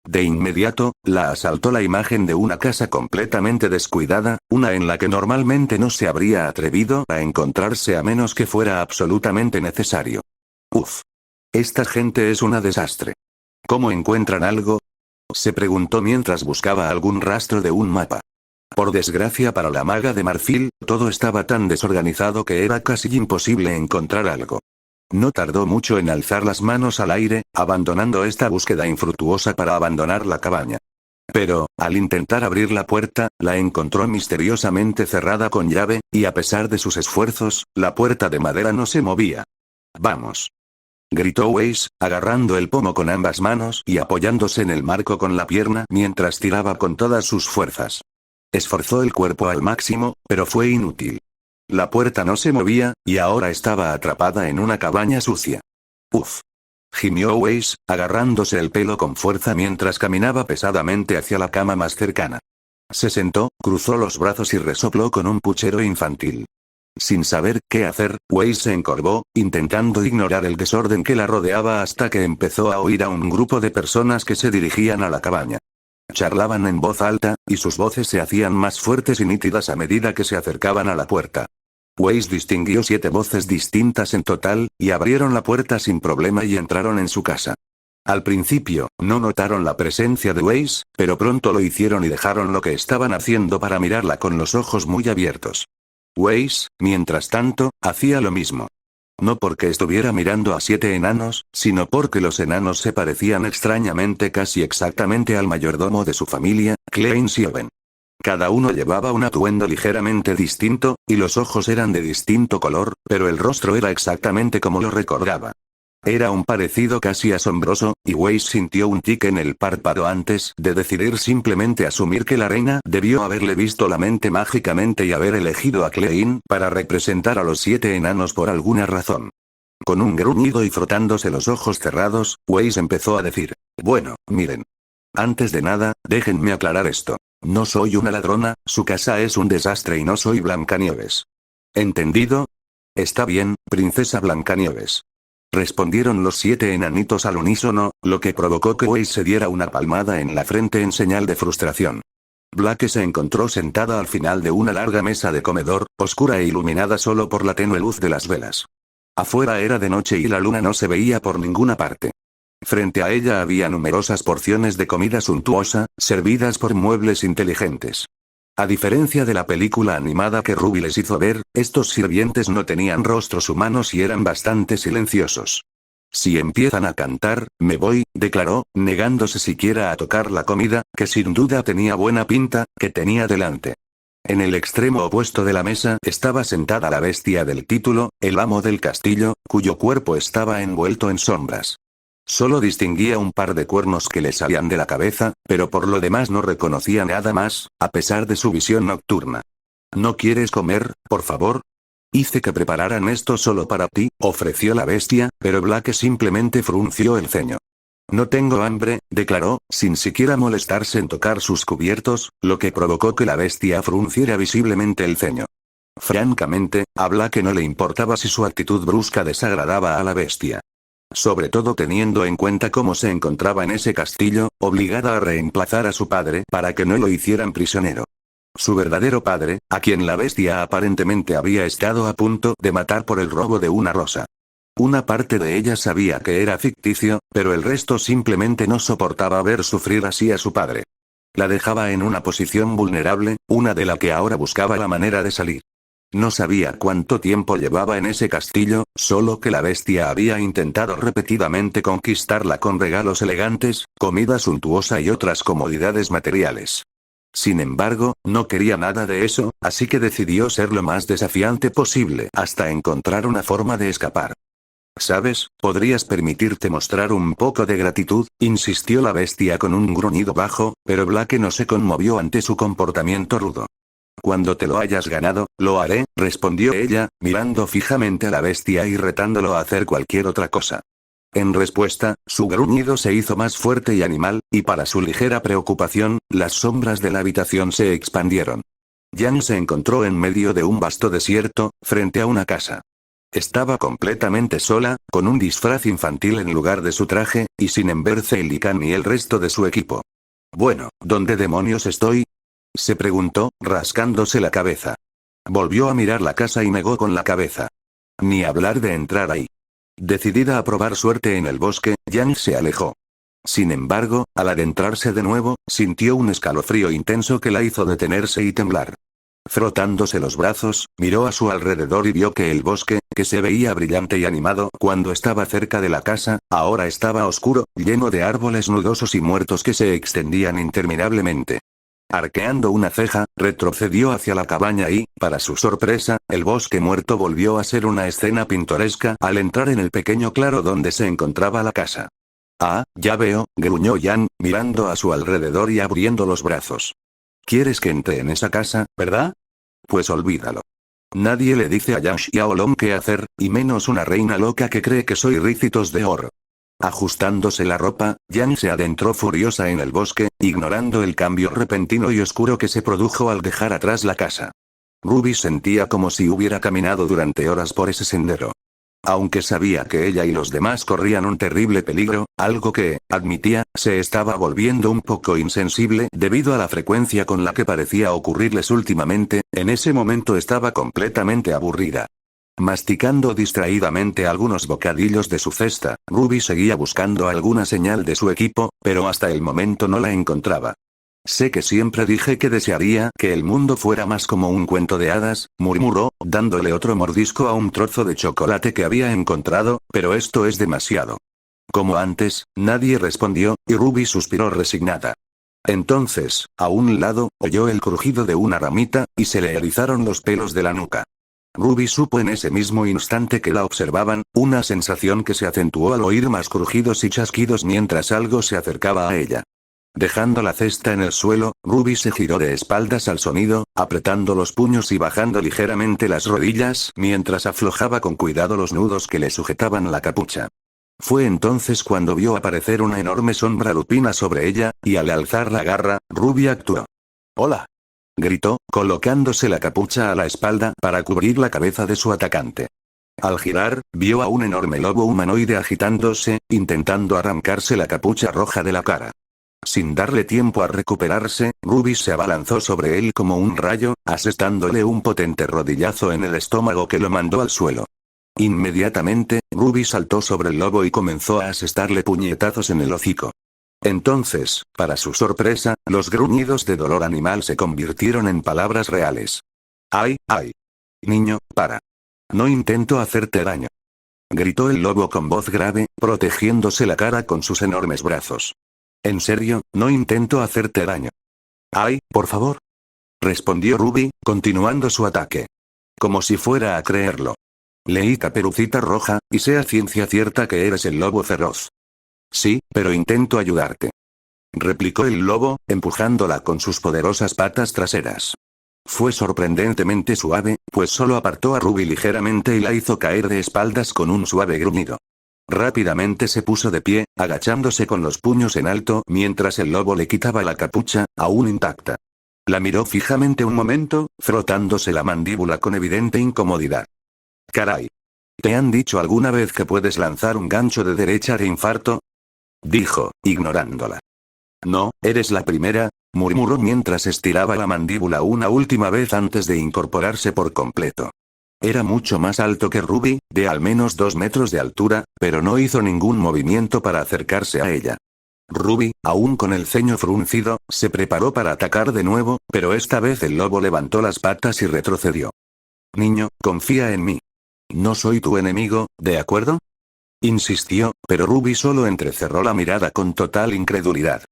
De inmediato, la asaltó la imagen de una casa completamente descuidada, una en la que normalmente no se habría atrevido a encontrarse a menos que fuera absolutamente necesario. Uf. Esta gente es un desastre. ¿Cómo encuentran algo? Se preguntó mientras buscaba algún rastro de un mapa. Por desgracia para la maga de marfil, todo estaba tan desorganizado que era casi imposible encontrar algo. No tardó mucho en alzar las manos al aire, abandonando esta búsqueda infructuosa para abandonar la cabaña. Pero, al intentar abrir la puerta, la encontró misteriosamente cerrada con llave, y a pesar de sus esfuerzos, la puerta de madera no se movía. ¡Vamos!, gritó Weiss, agarrando el pomo con ambas manos y apoyándose en el marco con la pierna mientras tiraba con todas sus fuerzas. Esforzó el cuerpo al máximo, pero fue inútil. La puerta no se movía, y ahora estaba atrapada en una cabaña sucia. Uf. Gimió Weiss, agarrándose el pelo con fuerza mientras caminaba pesadamente hacia la cama más cercana. Se sentó, cruzó los brazos y resopló con un puchero infantil. Sin saber qué hacer, Weiss se encorvó, intentando ignorar el desorden que la rodeaba hasta que empezó a oír a un grupo de personas que se dirigían a la cabaña. Charlaban en voz alta, y sus voces se hacían más fuertes y nítidas a medida que se acercaban a la puerta. Weiss distinguió 7 voces distintas en total, y abrieron la puerta sin problema y entraron en su casa. Al principio, no notaron la presencia de Weiss, pero pronto lo hicieron y dejaron lo que estaban haciendo para mirarla con los ojos muy abiertos. Weiss, mientras tanto, hacía lo mismo. No porque estuviera mirando a 7 enanos, sino porque los enanos se parecían extrañamente casi exactamente al mayordomo de su familia, Klein Sieven. Cada uno llevaba un atuendo ligeramente distinto, y los ojos eran de distinto color, pero el rostro era exactamente como lo recordaba. Era un parecido casi asombroso, y Weiss sintió un tic en el párpado antes de decidir simplemente asumir que la reina debió haberle visto la mente mágicamente y haber elegido a Klein para representar a los 7 enanos por alguna razón. Con un gruñido y frotándose los ojos cerrados, Weiss empezó a decir: bueno, miren. Antes de nada, déjenme aclarar esto. No soy una ladrona, su casa es un desastre y no soy Blancanieves. ¿Entendido? Está bien, princesa Blancanieves. Respondieron los 7 enanitos al unísono, lo que provocó que Weiss se diera una palmada en la frente en señal de frustración. Blake se encontró sentada al final de una larga mesa de comedor, oscura e iluminada solo por la tenue luz de las velas. Afuera era de noche y la luna no se veía por ninguna parte. Frente a ella había numerosas porciones de comida suntuosa, servidas por muebles inteligentes. A diferencia de la película animada que Ruby les hizo ver, estos sirvientes no tenían rostros humanos y eran bastante silenciosos. Si empiezan a cantar, me voy, declaró, negándose siquiera a tocar la comida, que sin duda tenía buena pinta, que tenía delante. En el extremo opuesto de la mesa estaba sentada la bestia del título, el amo del castillo, cuyo cuerpo estaba envuelto en sombras. Solo distinguía un par de cuernos que le salían de la cabeza, pero por lo demás no reconocía nada más, a pesar de su visión nocturna. ¿No quieres comer, por favor? Hice que prepararan esto solo para ti, ofreció la bestia, pero Blake simplemente frunció el ceño. No tengo hambre, declaró, sin siquiera molestarse en tocar sus cubiertos, lo que provocó que la bestia frunciera visiblemente el ceño. Francamente, a Blake no le importaba si su actitud brusca desagradaba a la bestia. Sobre todo teniendo en cuenta cómo se encontraba en ese castillo, obligada a reemplazar a su padre para que no lo hicieran prisionero. Su verdadero padre, a quien la bestia aparentemente había estado a punto de matar por el robo de una rosa. Una parte de ella sabía que era ficticio, pero el resto simplemente no soportaba ver sufrir así a su padre. La dejaba en una posición vulnerable, una de la que ahora buscaba la manera de salir. No sabía cuánto tiempo llevaba en ese castillo, solo que la bestia había intentado repetidamente conquistarla con regalos elegantes, comida suntuosa y otras comodidades materiales. Sin embargo, no quería nada de eso, así que decidió ser lo más desafiante posible hasta encontrar una forma de escapar. ¿Sabes? ¿Podrías permitirte mostrar un poco de gratitud?, insistió la bestia con un gruñido bajo, pero Blake no se conmovió ante su comportamiento rudo. Cuando te lo hayas ganado, lo haré, respondió ella, mirando fijamente a la bestia y retándolo a hacer cualquier otra cosa. En respuesta, su gruñido se hizo más fuerte y animal, y para su ligera preocupación, las sombras de la habitación se expandieron. Jan se encontró en medio de un vasto desierto, frente a una casa. Estaba completamente sola, con un disfraz infantil en lugar de su traje, y sin Emberce y Lican ni el resto de su equipo. Bueno, ¿dónde demonios estoy?, se preguntó, rascándose la cabeza. Volvió a mirar la casa y negó con la cabeza. Ni hablar de entrar ahí. Decidida a probar suerte en el bosque, Yang se alejó. Sin embargo, al adentrarse de nuevo, sintió un escalofrío intenso que la hizo detenerse y temblar. Frotándose los brazos, miró a su alrededor y vio que el bosque, que se veía brillante y animado cuando estaba cerca de la casa, ahora estaba oscuro, lleno de árboles nudosos y muertos que se extendían interminablemente. Arqueando una ceja, retrocedió hacia la cabaña y, para su sorpresa, el bosque muerto volvió a ser una escena pintoresca al entrar en el pequeño claro donde se encontraba la casa. Ah, ya veo, gruñó Jan, mirando a su alrededor y abriendo los brazos. ¿Quieres que entre en esa casa, verdad? Pues olvídalo. Nadie le dice a Yang Xiaolong qué hacer, y menos una reina loca que cree que soy Ricitos de Oro. Ajustándose la ropa, Yang se adentró furiosa en el bosque, ignorando el cambio repentino y oscuro que se produjo al dejar atrás la casa. Ruby sentía como si hubiera caminado durante horas por ese sendero. Aunque sabía que ella y los demás corrían un terrible peligro, algo que, admitía, se estaba volviendo un poco insensible debido a la frecuencia con la que parecía ocurrirles últimamente, en ese momento estaba completamente aburrida. Masticando distraídamente algunos bocadillos de su cesta, Ruby seguía buscando alguna señal de su equipo, pero hasta el momento no la encontraba. Sé que siempre dije que desearía que el mundo fuera más como un cuento de hadas, murmuró, dándole otro mordisco a un trozo de chocolate que había encontrado, pero esto es demasiado. Como antes, nadie respondió, y Ruby suspiró resignada. Entonces, a un lado, oyó el crujido de una ramita, y se le erizaron los pelos de la nuca. Ruby supo en ese mismo instante que la observaban, una sensación que se acentuó al oír más crujidos y chasquidos mientras algo se acercaba a ella. Dejando la cesta en el suelo, Ruby se giró de espaldas al sonido, apretando los puños y bajando ligeramente las rodillas mientras aflojaba con cuidado los nudos que le sujetaban la capucha. Fue entonces cuando vio aparecer una enorme sombra lupina sobre ella, y al alzar la garra, Ruby actuó. ¡Hola!, gritó, colocándose la capucha a la espalda para cubrir la cabeza de su atacante. Al girar, vio a un enorme lobo humanoide agitándose, intentando arrancarse la capucha roja de la cara. Sin darle tiempo a recuperarse, Ruby se abalanzó sobre él como un rayo, asestándole un potente rodillazo en el estómago que lo mandó al suelo. Inmediatamente, Ruby saltó sobre el lobo y comenzó a asestarle puñetazos en el hocico. Entonces, para su sorpresa, los gruñidos de dolor animal se convirtieron en palabras reales. ¡Ay, ay! Niño, para. No intento hacerte daño. Gritó el lobo con voz grave, protegiéndose la cara con sus enormes brazos. En serio, no intento hacerte daño. ¡Ay, por favor! Respondió Ruby, continuando su ataque. Como si fuera a creerlo. Leí Caperucita Roja, y sea ciencia cierta que eres el lobo feroz. Sí, pero intento ayudarte. Replicó el lobo, empujándola con sus poderosas patas traseras. Fue sorprendentemente suave, pues solo apartó a Ruby ligeramente y la hizo caer de espaldas con un suave gruñido. Rápidamente se puso de pie, agachándose con los puños en alto mientras el lobo le quitaba la capucha, aún intacta. La miró fijamente un momento, frotándose la mandíbula con evidente incomodidad. Caray. ¿Te han dicho alguna vez que puedes lanzar un gancho de derecha de infarto? Dijo, ignorándola. No, eres la primera, murmuró mientras estiraba la mandíbula una última vez antes de incorporarse por completo. Era mucho más alto que Ruby, de al menos 2 metros de altura, pero no hizo ningún movimiento para acercarse a ella. Ruby, aún con el ceño fruncido, se preparó para atacar de nuevo, pero esta vez el lobo levantó las patas y retrocedió. Niño, confía en mí. No soy tu enemigo, ¿de acuerdo? Insistió, pero Ruby solo entrecerró la mirada con total incredulidad.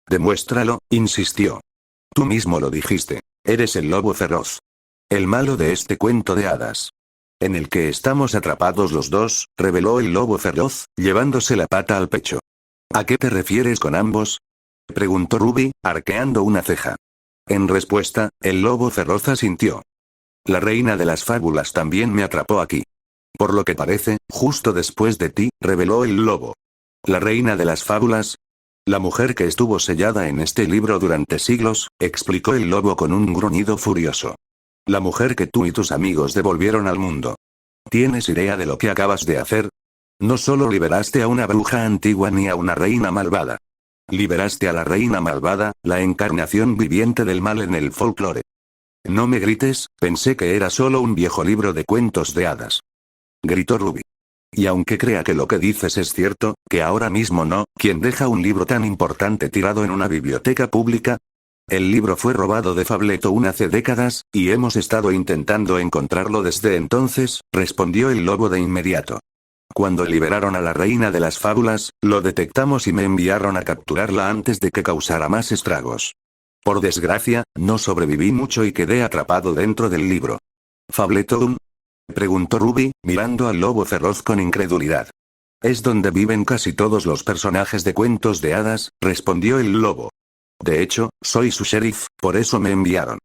Demuéstralo, insistió. Tú mismo lo dijiste. Eres el lobo feroz. El malo de este cuento de hadas. En el que estamos atrapados los dos, reveló el lobo feroz, llevándose la pata al pecho. ¿A qué te refieres con ambos? Preguntó Ruby, arqueando una ceja. En respuesta, el lobo feroz asintió. La reina de las fábulas también me atrapó aquí. Por lo que parece, justo después de ti, reveló el lobo. ¿La reina de las fábulas? La mujer que estuvo sellada en este libro durante siglos, explicó el lobo con un gruñido furioso. La mujer que tú y tus amigos devolvieron al mundo. ¿Tienes idea de lo que acabas de hacer? No solo liberaste a una bruja antigua ni a una reina malvada. Liberaste a la reina malvada, la encarnación viviente del mal en el folclore. No me grites, pensé que era solo un viejo libro de cuentos de hadas. Gritó Ruby. Y aunque crea que lo que dices es cierto, que ahora mismo no, ¿quién deja un libro tan importante tirado en una biblioteca pública? El libro fue robado de Fableton hace décadas, y hemos estado intentando encontrarlo desde entonces, respondió el lobo de inmediato. Cuando liberaron a la reina de las fábulas, lo detectamos y me enviaron a capturarla antes de que causara más estragos. Por desgracia, no sobreviví mucho y quedé atrapado dentro del libro. ¿Fableton? Preguntó Ruby, mirando al lobo feroz con incredulidad. Es donde viven casi todos los personajes de cuentos de hadas, respondió el lobo. De hecho, soy su sheriff, por eso me enviaron.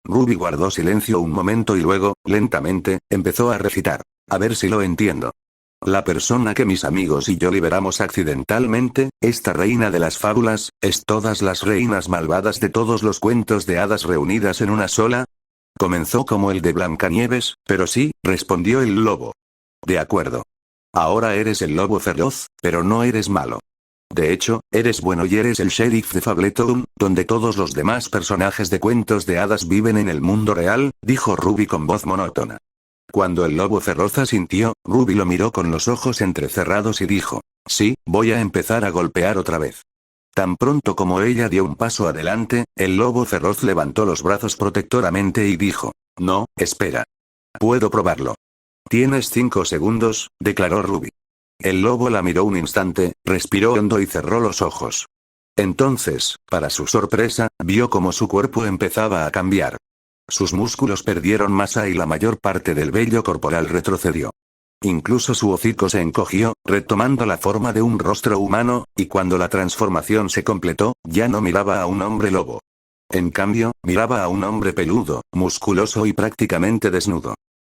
Ruby guardó silencio un momento y luego, lentamente, empezó a recitar. A ver si lo entiendo. La persona que mis amigos y yo liberamos accidentalmente, esta reina de las fábulas, ¿es todas las reinas malvadas de todos los cuentos de hadas reunidas en una sola? Comenzó como el de Blancanieves, pero sí, respondió el lobo. De acuerdo. Ahora eres el lobo feroz, pero no eres malo. De hecho, eres bueno y eres el sheriff de Fableton, donde todos los demás personajes de cuentos de hadas viven en el mundo real, dijo Ruby con voz monótona. Cuando el lobo feroz asintió, Ruby lo miró con los ojos entrecerrados y dijo, sí, voy a empezar a golpear otra vez. Tan pronto como ella dio un paso adelante, el lobo feroz levantó los brazos protectoramente y dijo, no, espera. Puedo probarlo. Tienes 5 segundos, declaró Ruby. El lobo la miró un instante, respiró hondo y cerró los ojos. Entonces, para su sorpresa, vio cómo su cuerpo empezaba a cambiar. Sus músculos perdieron masa y la mayor parte del vello corporal retrocedió. Incluso su hocico se encogió, retomando la forma de un rostro humano, y cuando la transformación se completó, ya no miraba a un hombre lobo. En cambio, miraba a un hombre peludo, musculoso y prácticamente desnudo.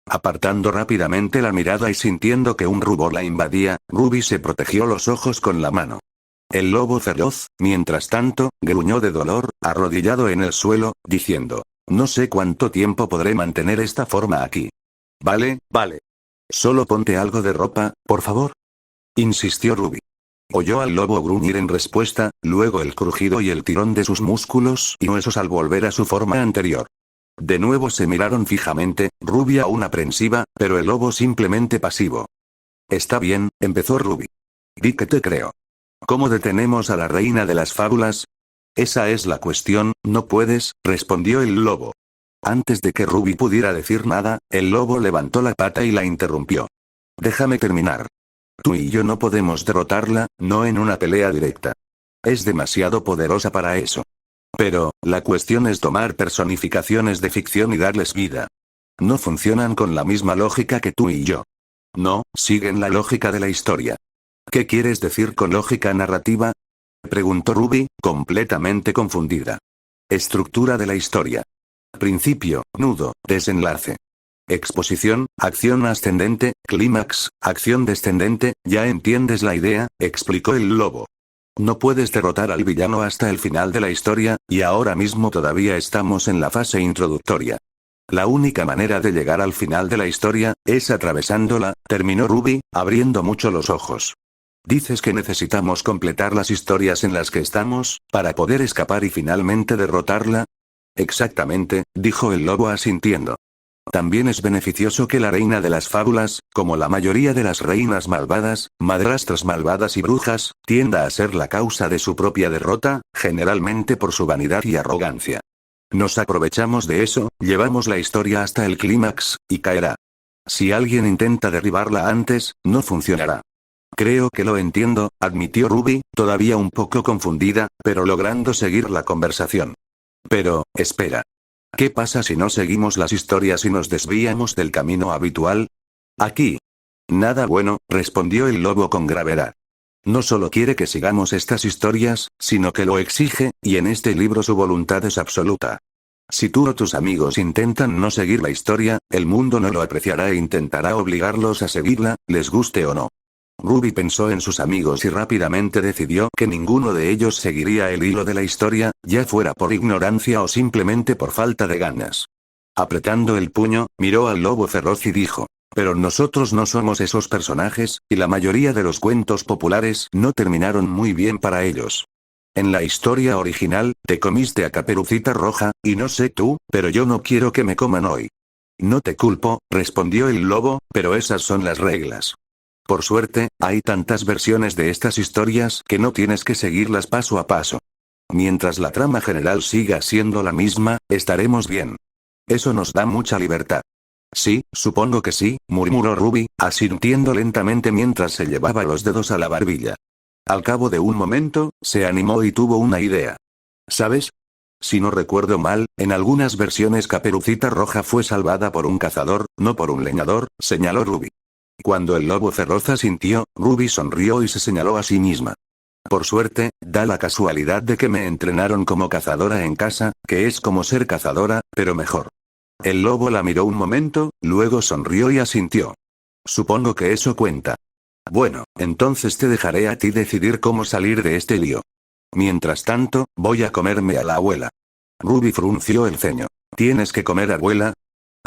Apartando rápidamente la mirada y sintiendo que un rubor la invadía, Ruby se protegió los ojos con la mano. El lobo feroz, mientras tanto, gruñó de dolor, arrodillado en el suelo, diciendo, no sé cuánto tiempo podré mantener esta forma aquí. Vale. Solo ponte algo de ropa, por favor. Insistió Ruby. Oyó al lobo gruñir en respuesta, luego el crujido y el tirón de sus músculos y huesos al volver a su forma anterior. De nuevo se miraron fijamente, Ruby aún aprensiva, pero el lobo simplemente pasivo. Está bien, empezó Ruby. Di que te creo. ¿Cómo detenemos a la reina de las fábulas? Esa es la cuestión, no puedes, respondió el lobo. Antes de que Ruby pudiera decir nada, el lobo levantó la pata y la interrumpió. Déjame terminar. Tú y yo no podemos derrotarla, no en una pelea directa. Es demasiado poderosa para eso. Pero, la cuestión es tomar personificaciones de ficción y darles vida. No funcionan con la misma lógica que tú y yo. No, siguen la lógica de la historia. ¿Qué quieres decir con lógica narrativa? Preguntó Ruby, completamente confundida. Estructura de la historia. Principio, nudo, desenlace. Exposición, acción ascendente, clímax, acción descendente, ya entiendes la idea, explicó el lobo. No puedes derrotar al villano hasta el final de la historia, y ahora mismo todavía estamos en la fase introductoria. La única manera de llegar al final de la historia, es atravesándola, terminó Ruby, abriendo mucho los ojos. Dices que necesitamos completar las historias en las que estamos, para poder escapar y finalmente derrotarla. Exactamente, dijo el lobo asintiendo. También es beneficioso que la reina de las fábulas, como la mayoría de las reinas malvadas, madrastras malvadas y brujas, tienda a ser la causa de su propia derrota, generalmente por su vanidad y arrogancia. Nos aprovechamos de eso, llevamos la historia hasta el clímax, y caerá. Si alguien intenta derribarla antes, no funcionará. Creo que lo entiendo, admitió Ruby, todavía un poco confundida, pero logrando seguir la conversación. Pero, espera. ¿Qué pasa si no seguimos las historias y nos desviamos del camino habitual? Aquí. Nada bueno, respondió el lobo con gravedad. No solo quiere que sigamos estas historias, sino que lo exige, y en este libro su voluntad es absoluta. Si tú o tus amigos intentan no seguir la historia, el mundo no lo apreciará e intentará obligarlos a seguirla, les guste o no. Ruby pensó en sus amigos y rápidamente decidió que ninguno de ellos seguiría el hilo de la historia, ya fuera por ignorancia o simplemente por falta de ganas. Apretando el puño, miró al lobo feroz y dijo, pero nosotros no somos esos personajes, y la mayoría de los cuentos populares no terminaron muy bien para ellos. En la historia original, te comiste a Caperucita Roja, y no sé tú, pero yo no quiero que me coman hoy. No te culpo, respondió el lobo, pero esas son las reglas. Por suerte, hay tantas versiones de estas historias que no tienes que seguirlas paso a paso. Mientras la trama general siga siendo la misma, estaremos bien. Eso nos da mucha libertad. Sí, supongo que sí, murmuró Ruby, asintiendo lentamente mientras se llevaba los dedos a la barbilla. Al cabo de un momento, se animó y tuvo una idea. ¿Sabes? Si no recuerdo mal, en algunas versiones Caperucita Roja fue salvada por un cazador, no por un leñador, señaló Ruby. Cuando el lobo feroz asintió, Ruby sonrió y se señaló a sí misma. Por suerte, da la casualidad de que me entrenaron como cazadora en casa, que es como ser cazadora, pero mejor. El lobo la miró un momento, luego sonrió y asintió. Supongo que eso cuenta. Bueno, entonces te dejaré a ti decidir cómo salir de este lío. Mientras tanto, voy a comerme a la abuela. Ruby frunció el ceño. ¿Tienes que comer, abuela?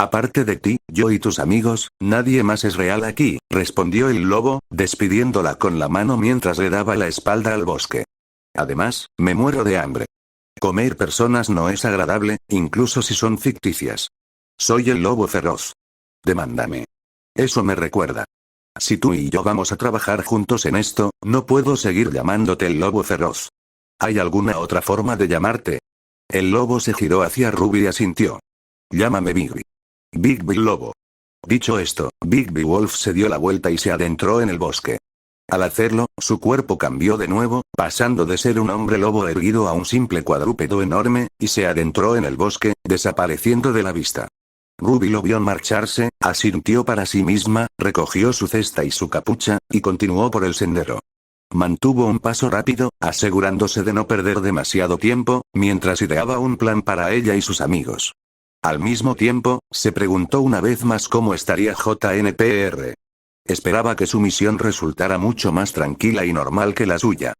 Aparte de ti, yo y tus amigos, nadie más es real aquí, respondió el lobo, despidiéndola con la mano mientras le daba la espalda al bosque. Además, me muero de hambre. Comer personas no es agradable, incluso si son ficticias. Soy el lobo feroz. Demándame. Eso me recuerda. Si tú y yo vamos a trabajar juntos en esto, no puedo seguir llamándote el lobo feroz. ¿Hay alguna otra forma de llamarte? El lobo se giró hacia Ruby y asintió. Llámame Bigby. Bigby Lobo. Dicho esto, Bigby Wolf se dio la vuelta y se adentró en el bosque. Al hacerlo, su cuerpo cambió de nuevo, pasando de ser un hombre lobo erguido a un simple cuadrúpedo enorme, y se adentró en el bosque, desapareciendo de la vista. Ruby lo vio marcharse, asintió para sí misma, recogió su cesta y su capucha, y continuó por el sendero. Mantuvo un paso rápido, asegurándose de no perder demasiado tiempo, mientras ideaba un plan para ella y sus amigos. Al mismo tiempo, se preguntó una vez más cómo estaría JNPR. Esperaba que su misión resultara mucho más tranquila y normal que la suya.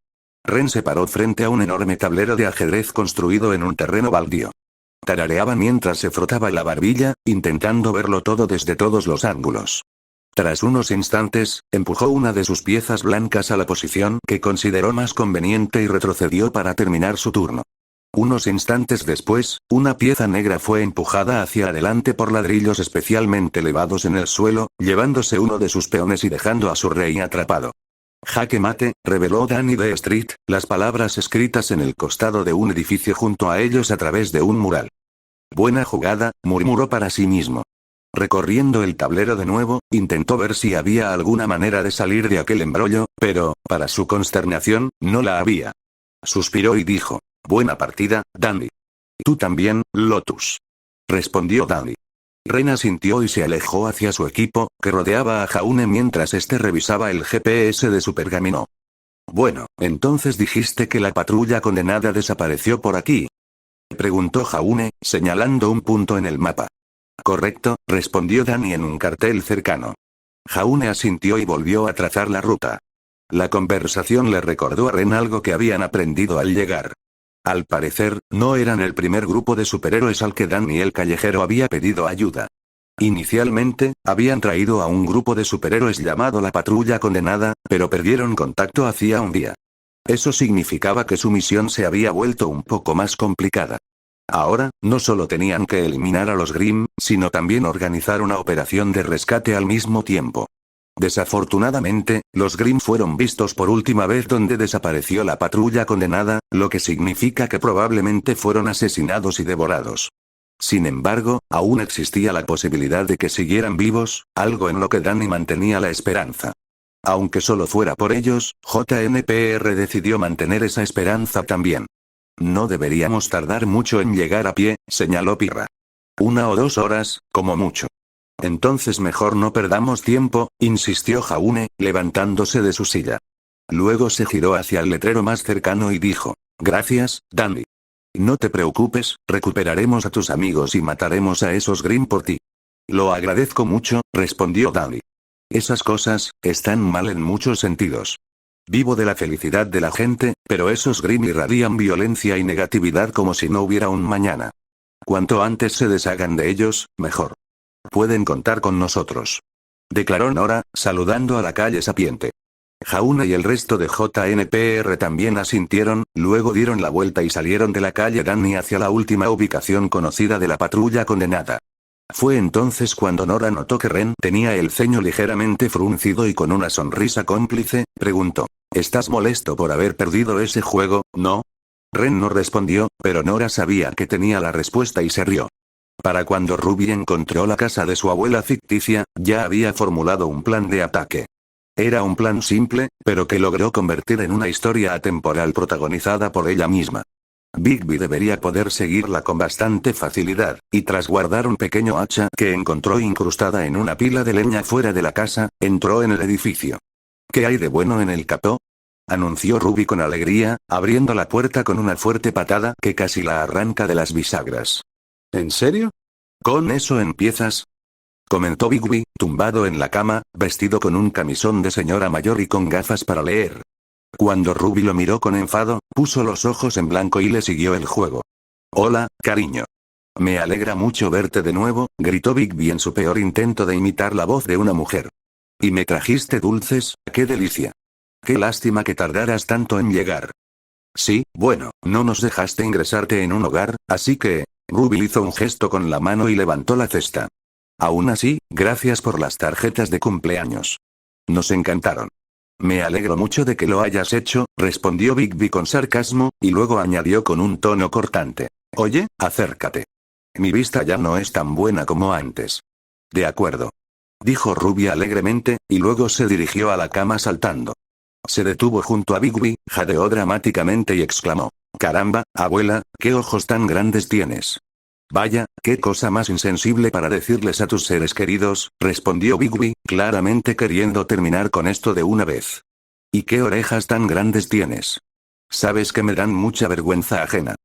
Ren se paró frente a un enorme tablero de ajedrez construido en un terreno baldío. Tarareaba mientras se frotaba la barbilla, intentando verlo todo desde todos los ángulos. Tras unos instantes, empujó una de sus piezas blancas a la posición que consideró más conveniente y retrocedió para terminar su turno. Unos instantes después, una pieza negra fue empujada hacia adelante por ladrillos especialmente elevados en el suelo, llevándose uno de sus peones y dejando a su rey atrapado. Jaque mate, reveló Danny D. Street, las palabras escritas en el costado de un edificio junto a ellos a través de un mural. Buena jugada, murmuró para sí mismo. Recorriendo el tablero de nuevo, intentó ver si había alguna manera de salir de aquel embrollo, pero, para su consternación, no la había. Suspiró y dijo. Buena partida, Dandy. Tú también, Lotus. Respondió Dandy. Ren asintió y se alejó hacia su equipo, que rodeaba a Jaune mientras este revisaba el GPS de su pergamino. Bueno, entonces dijiste que la patrulla condenada desapareció por aquí. Preguntó Jaune, señalando un punto en el mapa. Correcto, respondió Danny en un cartel cercano. Jaune asintió y volvió a trazar la ruta. La conversación le recordó a Ren algo que habían aprendido al llegar. Al parecer, no eran el primer grupo de superhéroes al que Danny el callejero había pedido ayuda. Inicialmente, habían traído a un grupo de superhéroes llamado la Patrulla Condenada, pero perdieron contacto hacía un día. Eso significaba que su misión se había vuelto un poco más complicada. Ahora, no solo tenían que eliminar a los Grimm, sino también organizar una operación de rescate al mismo tiempo. Desafortunadamente, los Grimm fueron vistos por última vez donde desapareció la Patrulla Condenada, lo que significa que probablemente fueron asesinados y devorados. Sin embargo, aún existía la posibilidad de que siguieran vivos, algo en lo que Danny mantenía la esperanza. Aunque solo fuera por ellos, JNPR decidió mantener esa esperanza también. No deberíamos tardar mucho en llegar a pie, señaló Pirra. 1 o 2 horas, como mucho. Entonces mejor no perdamos tiempo, insistió Jaune, levantándose de su silla. Luego se giró hacia el letrero más cercano y dijo, gracias, Danny. No te preocupes, recuperaremos a tus amigos y mataremos a esos Grimm por ti. Lo agradezco mucho, respondió Danny. Esas cosas, están mal en muchos sentidos. Vivo de la felicidad de la gente, pero esos Grimm irradian violencia y negatividad como si no hubiera un mañana. Cuanto antes se deshagan de ellos, mejor. Pueden contar con nosotros. Declaró Nora, saludando a la calle sapiente. Jaune y el resto de JNPR también asintieron, luego dieron la vuelta y salieron de la calle Danny hacia la última ubicación conocida de la Patrulla Condenada. Fue entonces cuando Nora notó que Ren tenía el ceño ligeramente fruncido y con una sonrisa cómplice, preguntó, ¿estás molesto por haber perdido ese juego, no? Ren no respondió, pero Nora sabía que tenía la respuesta y se rió. Para cuando Ruby encontró la casa de su abuela ficticia, ya había formulado un plan de ataque. Era un plan simple, pero que logró convertir en una historia atemporal protagonizada por ella misma. Bigby debería poder seguirla con bastante facilidad, y tras guardar un pequeño hacha que encontró incrustada en una pila de leña fuera de la casa, entró en el edificio. ¿Qué hay de bueno en el capó? Anunció Ruby con alegría, abriendo la puerta con una fuerte patada que casi la arranca de las bisagras. ¿En serio? ¿Con eso empiezas? Comentó Bigby, tumbado en la cama, vestido con un camisón de señora mayor y con gafas para leer. Cuando Ruby lo miró con enfado, puso los ojos en blanco y le siguió el juego. Hola, cariño. Me alegra mucho verte de nuevo, gritó Bigby en su peor intento de imitar la voz de una mujer. ¿Y me trajiste dulces? ¡Qué delicia! Qué lástima que tardaras tanto en llegar. Sí, bueno, no nos dejaste ingresarte en un hogar, así que... Ruby hizo un gesto con la mano y levantó la cesta. Aún así, gracias por las tarjetas de cumpleaños. Nos encantaron. Me alegro mucho de que lo hayas hecho, respondió Bigby con sarcasmo, y luego añadió con un tono cortante. Oye, acércate. Mi vista ya no es tan buena como antes. De acuerdo. Dijo Ruby alegremente, y luego se dirigió a la cama saltando. Se detuvo junto a Bigby, jadeó dramáticamente y exclamó. Caramba, abuela, qué ojos tan grandes tienes. Vaya, qué cosa más insensible para decirles a tus seres queridos, respondió Bigby, claramente queriendo terminar con esto de una vez. ¿Y qué orejas tan grandes tienes? Sabes que me dan mucha vergüenza ajena.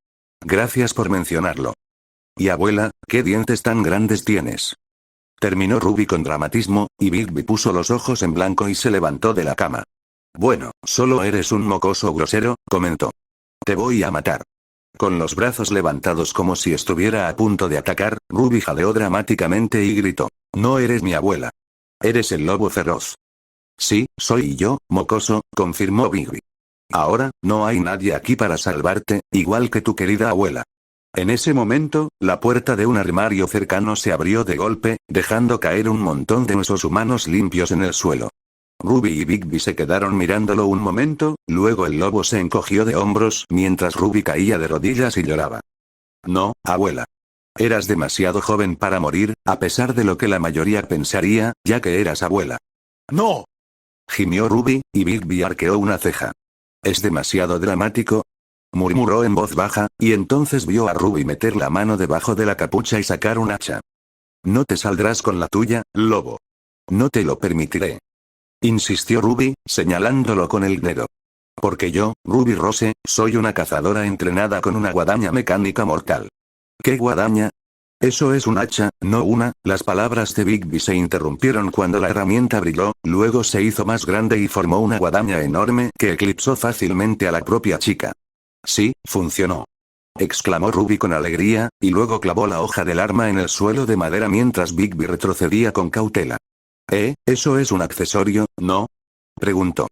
Gracias por mencionarlo. Y abuela, ¿qué dientes tan grandes tienes? Terminó Ruby con dramatismo, y Bigby puso los ojos en blanco y se levantó de la cama. Bueno, solo eres un mocoso grosero, comentó. Te voy a matar. Con los brazos levantados como si estuviera a punto de atacar, Ruby jadeó dramáticamente y gritó. No eres mi abuela. Eres el lobo feroz. Sí, soy yo, mocoso, confirmó Bigby. Ahora, no hay nadie aquí para salvarte, igual que tu querida abuela. En ese momento, la puerta de un armario cercano se abrió de golpe, dejando caer un montón de huesos humanos limpios en el suelo. Ruby y Bigby se quedaron mirándolo un momento, luego el lobo se encogió de hombros mientras Ruby caía de rodillas y lloraba. No, abuela. Eras demasiado joven para morir, a pesar de lo que la mayoría pensaría, ya que eras abuela. ¡No! Gimió Ruby, y Bigby arqueó una ceja. Es demasiado dramático, murmuró en voz baja, y entonces vio a Ruby meter la mano debajo de la capucha y sacar un hacha. No te saldrás con la tuya, lobo. No te lo permitiré. Insistió Ruby, señalándolo con el dedo. Porque yo, Ruby Rose, soy una cazadora entrenada con una guadaña mecánica mortal. ¿Qué guadaña? Eso es un hacha, no una. Las palabras de Bigby se interrumpieron cuando la herramienta brilló, luego se hizo más grande y formó una guadaña enorme que eclipsó fácilmente a la propia chica. Sí, funcionó. Exclamó Ruby con alegría, y luego clavó la hoja del arma en el suelo de madera mientras Bigby retrocedía con cautela. ¿Eso es un accesorio, no? Preguntó.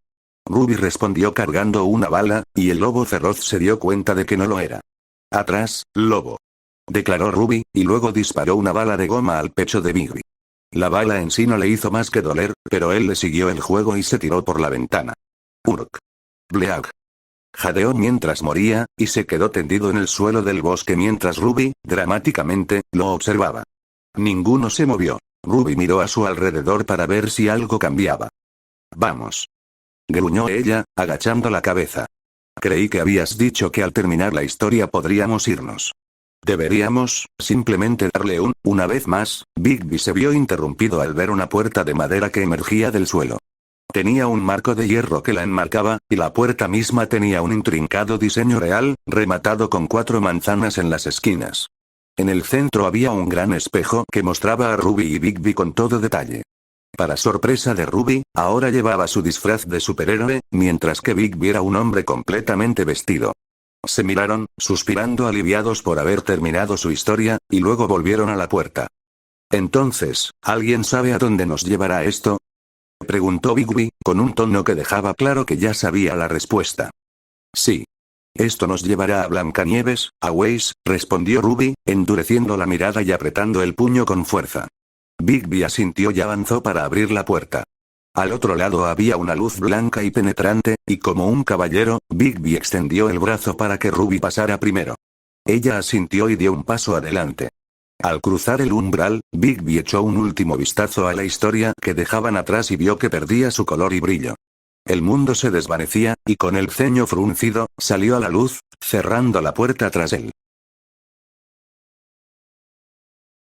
Ruby respondió cargando una bala, y el lobo feroz se dio cuenta de que no lo era. Atrás, lobo. Declaró Ruby, y luego disparó una bala de goma al pecho de Bigby. La bala en sí no le hizo más que doler, pero él le siguió el juego y se tiró por la ventana. Urk. Bleag. Jadeó mientras moría, y se quedó tendido en el suelo del bosque mientras Ruby, dramáticamente, lo observaba. Ninguno se movió. Ruby miró a su alrededor para ver si algo cambiaba. Vamos. Gruñó ella, agachando la cabeza. Creí que habías dicho que al terminar la historia podríamos irnos. Deberíamos, simplemente darle una vez más. Bigby se vio interrumpido al ver una puerta de madera que emergía del suelo. Tenía un marco de hierro que la enmarcaba, y la puerta misma tenía un intrincado diseño real, rematado con 4 manzanas en las esquinas. En el centro había un gran espejo que mostraba a Ruby y Bigby con todo detalle. Para sorpresa de Ruby, ahora llevaba su disfraz de superhéroe, mientras que Bigby era un hombre completamente vestido. Se miraron, suspirando aliviados por haber terminado su historia, y luego volvieron a la puerta. Entonces, ¿alguien sabe a dónde nos llevará esto? Preguntó Bigby, con un tono que dejaba claro que ya sabía la respuesta. Sí. Esto nos llevará a Blancanieves, a Waze, respondió Ruby, endureciendo la mirada y apretando el puño con fuerza. Bigby asintió y avanzó para abrir la puerta. Al otro lado había una luz blanca y penetrante, y como un caballero, Bigby extendió el brazo para que Ruby pasara primero. Ella asintió y dio un paso adelante. Al cruzar el umbral, Bigby echó un último vistazo a la historia que dejaban atrás y vio que perdía su color y brillo. El mundo se desvanecía, y con el ceño fruncido, salió a la luz, cerrando la puerta tras él.